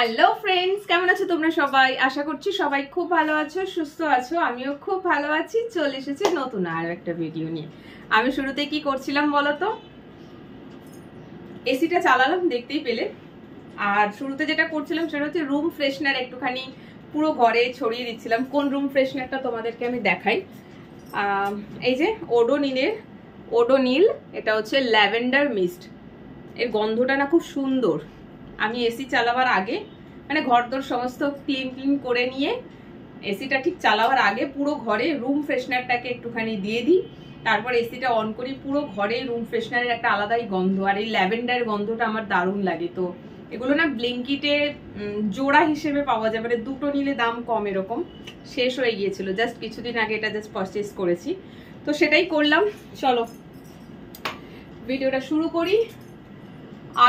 Hello friends, কেমন আছো তোমরা সবাই? আশা করছি সবাই খুব ভালো আছো, সুস্থ আছো। আমিও খুব ভালো আছি। চলে এসেছি নতুন আর একটা ভিডিও নিয়ে। আমি শুরুতে কি করছিলাম বলো তো? এসিটা চালালাম, দেখতেই পেলে। আর শুরুতে যেটা করছিলাম সেটা হচ্ছে রুম ফ্রেশনার একটুখানি পুরো ঘরে ছড়িয়ে দিচ্ছিলাম। কোন রুম ফ্রেশনারটা তোমাদেরকে আমি দেখাই। এই যে ওডোনিল, এটা হচ্ছে ল্যাভেন্ডার মিস্ট। এর গন্ধটা না খুব সুন্দর। আমি এসি চালাবার আগে মানে ঘরদোর সমস্ত ক্লিন করে নিয়ে এসিটা ঠিক চালাবার আগে পুরো ঘরে রুম ফ্রেশনারটাকে একটুখানি দিয়ে দিই। তারপর এসিটা অন করি। পুরো ঘরে রুম ফ্রেশনারের একটা আলাদাই গন্ধ, আর এই ল্যাভেন্ডার গন্ধটা আমার দারুণ লাগে। তো এগুলো না ব্লিঙ্কিটে জোড়া হিসেবে পাওয়া যায়, মানে দুটো নিলে দাম কম, এরকম শেষ হয়ে গিয়েছিল। জাস্ট কিছুদিন আগে এটা জাস্ট পারচেস করেছি, তো সেটাই করলাম। চলো ভিডিওটা শুরু করি।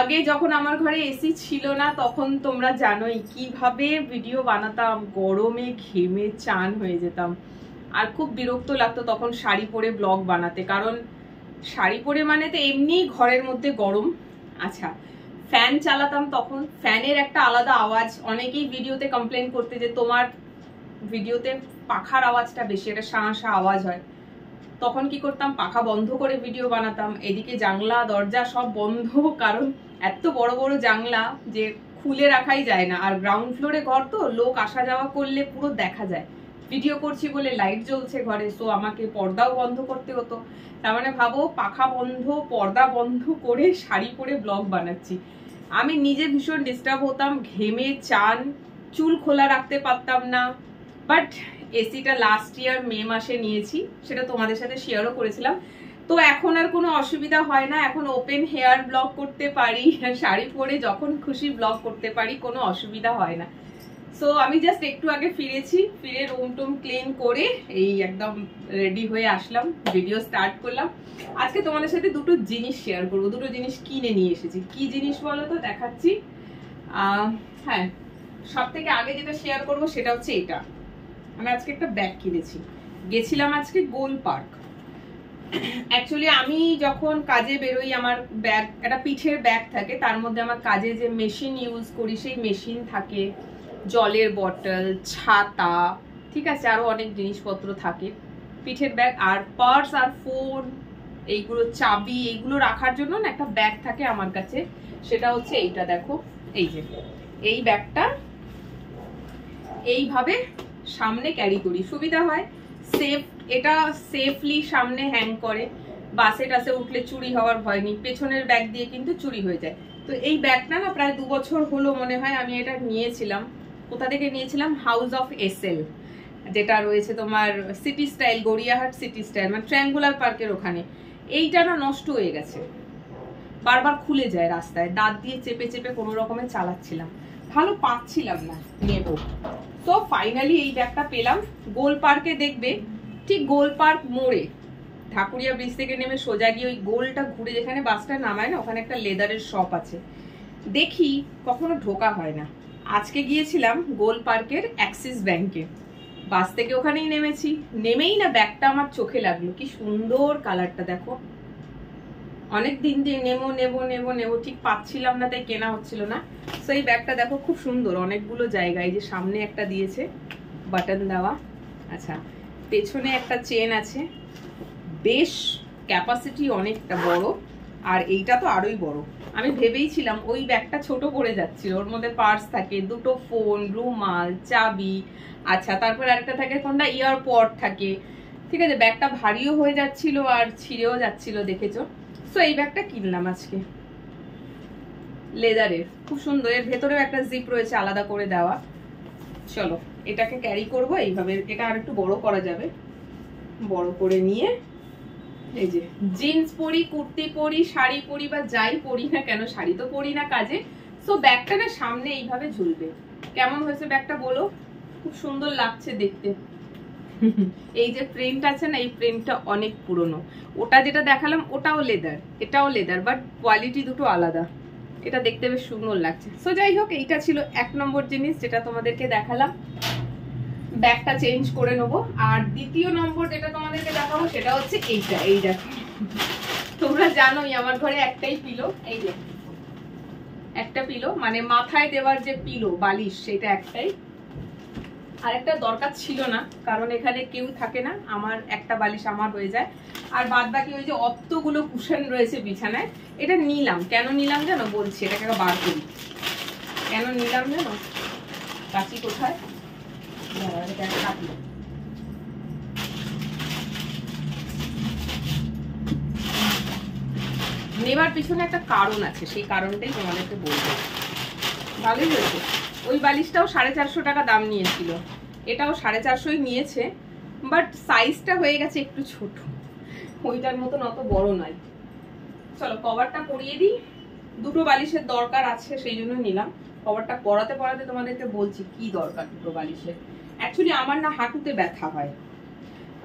আগে যখন আমার ঘরে এসি ছিল না তখন তোমরা জানোই কিভাবে ভিডিও বানাতাম, গরমে ঘেমে চান হয়ে যেতাম। আর খুব বিরক্ত লাগতো তখন শাড়ি পরে ব্লগ বানাতে, কারণ শাড়ি পরে মানে তো এমনি ঘরের মধ্যে গরম। আচ্ছা, ফ্যান চালাতাম তখন, ফ্যানের একটা আলাদা আওয়াজ। অনেকেই ভিডিওতে কমপ্লেন করতে যে তোমার ভিডিওতে পাখার আওয়াজটা বেশি, একটা শাঁ শাঁ আওয়াজ হয়। তখন কি করতাম, পাখা বন্ধ করে ভিডিও বানাতাম। এদিকে জানলা দরজা সব বন্ধ, কারণ এত বড় বড় জানলা যে খুলে রাখাই যায় না। আর গ্রাউন্ড ফ্লোরে ঘর তো, লোক আসা যাওয়া করলে পুরো দেখা যায়। ভিডিও করছি বলে লাইট জ্বলছে ঘরে, সো আমাকে পর্দাও বন্ধ করতে হতো। তার মানে ভাবো, পাখা বন্ধ, পর্দা বন্ধ করে শাড়ি পরে ব্লগ বানাচ্ছি। আমি নিজে ভীষণ ডিস্টার্ব হতাম, ঘেমে চান, চুল খোলা রাখতে পারতাম না। বাট এসিটা লাস্ট ইয়ার মে মাসে নিয়েছি, সেটা তোমাদের সাথে শেয়ারও করেছিলাম। তো এখন আর কোনো অসুবিধা হয় না, এখন ওপেন হেয়ার ব্লগ করতে পারি, শাড়ি পরে যখন খুশি ব্লগ করতে পারি, কোনো অসুবিধা হয় না। সো আমি জাস্ট একটু আগে ফিরে রুম টুম ক্লিন করে এই একদম রেডি হয়ে আসলাম, ভিডিও স্টার্ট করলাম। আজকে তোমাদের সাথে দুটো জিনিস শেয়ার করবো, দুটো জিনিস কিনে নিয়ে এসেছি। কি জিনিস বলো তো, দেখাচ্ছি। হ্যাঁ, সব থেকে আগে যেটা শেয়ার করবো সেটা হচ্ছে এটা। আমি আজকে একটা ব্যাগ কিনেছি, গেছিলাম আজকে গোল পার্ক। অ্যাকচুয়ালি আমি যখন কাজে বেরোই, আমার ব্যাগ একটা পিঠের ব্যাগ থাকে, তার মধ্যে আমার কাজে যে মেশিন ইউজ করি সেই মেশিন থাকে, জলের বটল, ছাতা, ঠিক আছে, আরো অনেক জিনিসপত্র থাকে পিঠের ব্যাগ। আর পার্স আর ফোন, এইগুলো চাবি, এইগুলো রাখার জন্য না একটা ব্যাগ থাকে আমার কাছে। সেটা হচ্ছে এইটা, দেখো, এই যে এই ব্যাগটা এইভাবে সামনে ক্যারি করি, সুবিধা হয়, সেফ। এটা সেফলি সামনে হ্যাং করে, বাসে টাসে উঠলে চুরি হওয়ার ভয় নেই। পেছনের ব্যাগ দিয়ে কিন্তু চুরি হয়ে যায়। তো এই ব্যাগটা না প্রায় 2 বছর হলো মনে হয় আমি এটা নিয়েছিলাম। কোথা থেকে নিয়েছিলাম? হাউস অফ এসএল, যেটা রয়েছে তোমার city style, Gariahat city style, মানে ট্রায়াঙ্গুলার পার্কের ওখানে। এইটা না নষ্ট হয়ে গেছে, বারবার খুলে যায় রাস্তায়, দাঁত দিয়ে চেপে চেপে কোনো রকমে চালাচ্ছিলাম, ভালো পাচ্ছিলাম না নেব। তো ফাইনালি এই ব্যাগটা পেলাম। গোল পার্কে দেখবে, ঠিক গোল পার্ক মোড়ে ঠাকুরিয়া ব্রিজ থেকে নেমে সোজা গিয়ে ওই গোলটা ঘুরে যেখানে বাসটা নামায় না, ওখানে একটা লেদারের শপ আছে। দেখি কখনো ঢোকা হয় না। আজকে গিয়েছিলাম গোল পার্কের অ্যাক্সিস ব্যাংকে, বাস থেকে ওখানেই নেমেছি। নেমেই না ব্যাগটা আমার চোখে লাগলো, কি সুন্দর কালারটা দেখো। অনেক দিন দিয়ে নেবো ঠিক পাচ্ছিলাম না, তাই কেনা হচ্ছিল না। তো এই ব্যাগটা দেখো খুব সুন্দর, অনেকগুলো জায়গায়, যে সামনে একটা দিয়েছে বাটন দেওয়া, আচ্ছা পেছনে একটা চেন আছে, বেশ ক্যাপাসিটি অনেকটা বড়। আর এইটা তো আরোই বড়। আমি ভেবেইছিলাম ওই ব্যাগটা ছোট পড়ে যাচ্ছিল, ওর মধ্যে পার্স থাকে, দুটো ফোন, রুমাল, চাবি, আচ্ছা তারপর একটা থাকে কোনটা ইয়ারপড থাকে, ঠিক আছে, ব্যাগটা ভারীও হয়ে যাচ্ছিল আর ছিঁড়েও যাচ্ছিল, দেখেছো। তো এই ব্যাগটা কিনলাম আজকে, লেদারের, খুব সুন্দর। এর ভেতরেও একটা জিপ রয়েছে আলাদা করে দেওয়া। চলো এটাকে ক্যারি করবো এইভাবে, এটা আর একটু বড় করা যাবে। বড় করে নিয়ে এই যে জিন্স পরি, কুর্তি পরি, শাড়ি পরি বা যাই পরি না কেন, শাড়ি তো পরি না কাজে, সো ব্যাগটা না সামনে এইভাবে ঝুলবে। কেমন হয়েছে ব্যাগটা বলো? খুব সুন্দর লাগছে দেখতে। এই যে প্রিন্ট আছে না, এই প্রিন্টটা অনেক পুরনো। ওটা যেটা দেখালাম ওটাও লেদার, এটাও লেদার, বাট কোয়ালিটি দুটো আলাদা। এটা দেখতে বেশ সুন্দর লাগছে। সো যাই হোক, এইটা ছিল 1 নম্বর জিনিস যেটা তোমাদেরকে দেখালাম। ব্যাগটা চেঞ্জ করে নেবো। আর দ্বিতীয় নম্বর যেটা তোমাদেরকে দেখাবো সেটা হচ্ছে এইটা। এই দেখো, তোমরা জানোই আমার ঘরে একটাই পিলো, এই যে একটা পিলো, মানে মাথায় দেওয়ার যে পিলো বালিশ সেটা একটাই। আর একটা দরকার ছিল না, কারণ এখানে কেউ থাকে না, আমার একটা বালিশ আমার হয়ে যায়। আর বাদ বাকি ওই যে অতগুলো কুশন রয়েছে বিছানায়, এটা নিলাম। কেন নিলাম জানো? বলছি, এটাকে বার করি। কেন নিলাম জানো? কাঁচি কোথায়? নেবার পিছনে একটা কারণ আছে, সেই কারণটাই তোমাদেরকে বলবো। ভালোই হয়েছে। ওই বালিশটাও 450 টাকা দাম নিয়েছিল, এটাও 450 নিয়েছে, বাট সাইজটা হয়ে গেছে একটু ছোট, ওইটার মতন অত বড় নয়। চলো কভারটা পরিয়ে দিই। দুটো বালিশের দরকার আছে, সেই জন্য নিলাম। কভারটা পরাতে পরাতে তোমাদেরকে বলছি কি দরকার দুটো বালিশের। অ্যাকচুয়ালি আমার না হাঁটুতে ব্যথা হয়,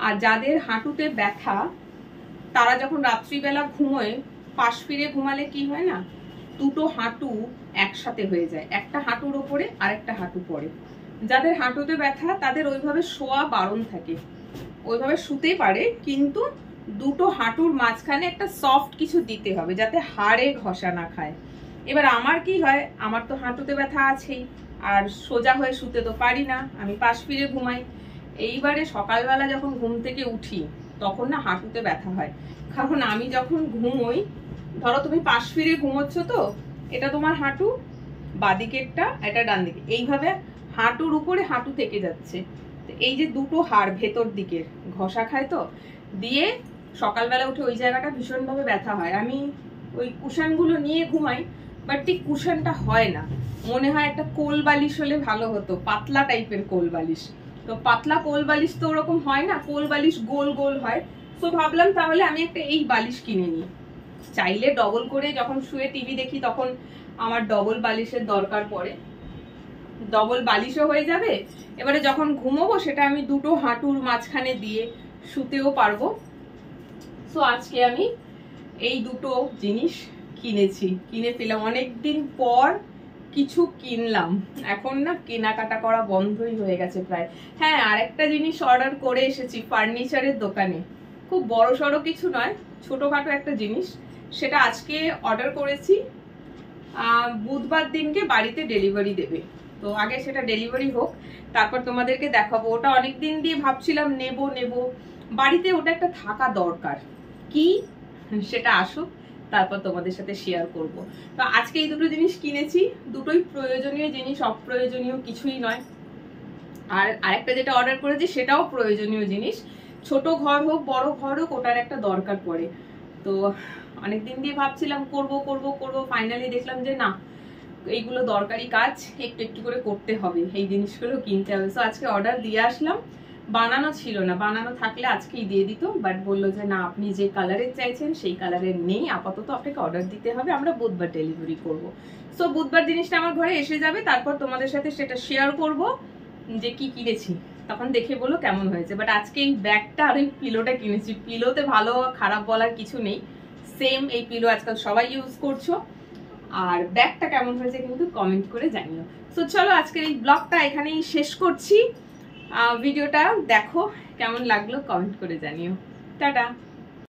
আর যাদের হাঁটুতে ব্যথা তারা যখন রাত্রিবেলা ঘুমোয়, পাশ ফিরে ঘুমালে কি হয় না, দুটো হাঁটু একসাথে হয়ে যায়, একটা হাঁটুর ওপরে আর একটা হাঁটু পড়ে। যাদের হাঁটুতে ব্যথা তাদের ওইভাবে শোয়া বারণ থাকে, ওইভাবে শুতে পারে, কিন্তু দুটো হাঁটুর মাঝখানে একটা সফট কিছু দিতে হবে যাতে হাড়ে ঘষা না খায়। এবার আমার কি হয়, আমার তো হাঁটুতে ব্যথা আছেই, আর সোজা হয়ে শুতে তো পারি না, আমি পাশ ফিরে ঘুমাই। এইবারে সকালবেলা যখন ঘুম থেকে উঠি তখন না হাঁটুতে ব্যথা হয়, কারণ আমি যখন ঘুমোই, ধরো তুমি পাশ ফিরে ঘুমোচ্ছ, তো এটা তোমার হাঁটু বাদিকেরটা, এটা ডান দিকে, এইভাবে হাঁটুর উপরে হাঁটু থেকে যাচ্ছে। এই যে দুটো হাড় ভেতর দিকের ঘষা খায়, তো দিয়ে সকালবেলা উঠে ওই জায়গাটা ভীষণভাবে ব্যথা হয়। আমি ওই কুশনগুলো নিয়ে ঘুমাই, বাট ঠিক কুশনটা হয় না, মনে হয় একটা কোল বালিশ হলে ভালো হতো, পাতলা টাইপের কোল বালিশ। তো পাতলা কোল বালিশ তো ওরকম হয় না, কোল বালিশ গোল গোল হয়। তো ভাবলাম তাহলে আমি একটা এই বালিশ কিনে নিই। চাইলে ডবল করে যখন শুয়ে টিভি দেখি তখন আমার ডবল বালিশের দরকার পড়ে, ডবল বালিশও হয়ে যাবে। এবারে যখন ঘুমোবো সেটা আমি দুটো হাঁটুর মাঝখানে দিয়ে শুতেও পারবো। সো আজকে আমি এই দুটো জিনিস কিনে ফেলাম, অনেকদিন পর কিছু কিনলাম। এখন না কেনাকাটা করা বন্ধই হয়ে গেছে প্রায়। হ্যাঁ, আর একটা জিনিস অর্ডার করে এসেছি ফার্নিচারের দোকানে, খুব বড় সড়ো কিছু নয়, ছোটখাটো একটা জিনিস, সেটা আজকে অর্ডার করেছি। বুধবার দিনকে বাড়িতে ডেলিভারি দেবে, তো আগে সেটা ডেলিভারি হোক, তারপর তোমাদেরকে দেখাবো। ওটা অনেকদিন দিয়ে ভাবছিলাম নেব, বাড়িতে ওটা একটা থাকা দরকার, কি সেটা আসুক তারপর তোমাদের সাথে শেয়ার করব। তো আজকে এই দুটো জিনিস কিনেছি, দুটোই প্রয়োজনীয় জিনিস, অপ্রয়োজনীয় কিছুই নয়। আর আরেকটা যেটা অর্ডার করেছি সেটাও প্রয়োজনীয় জিনিস, ছোট ঘর হোক বড় ঘর হোক ওটার একটা দরকার পড়ে। তো অনেকদিন দিয়ে ভাবছিলাম করব, ফাইনালি দেখলাম যে না, এইগুলো দরকারি কাজ, একটু একটু করে করতে হবে, এই জিনিসগুলো কিনতে হবে। তো আজকে অর্ডার দিয়ে আসলাম, বানানো ছিল না, বানানো থাকলে আজকেই দিয়ে দিত, বাট বললো যে না, আপনি যে কালারের চাইছেন সেই কালারের নেই আপাতত, আপনাকে অর্ডার দিতে হবে, আমরা বুধবার ডেলিভারি করব। সো বুধবার জিনিসটা আমার ঘরে এসে যাবে, তারপর তোমাদের সাথে সেটা শেয়ার করব যে কি কিনেছি, তখন দেখে বলো কেমন হয়েছে। বাট আজকে এই ব্যাগটা আর এই পিলোটা কিনেছি, পিলোতে ভালো খারাপ বলার কিছু নেই, সেম এই পিলো আজকাল সবাই ইউজ করছো। আর ব্যাগটা কেমন হয়েছে কিন্তু কমেন্ট করে জানিও। তো চলো আজকের এই ব্লগটা এখানেই শেষ করছি, ভিডিওটা দেখো কেমন লাগলো কমেন্ট করে জানিও। টাটা।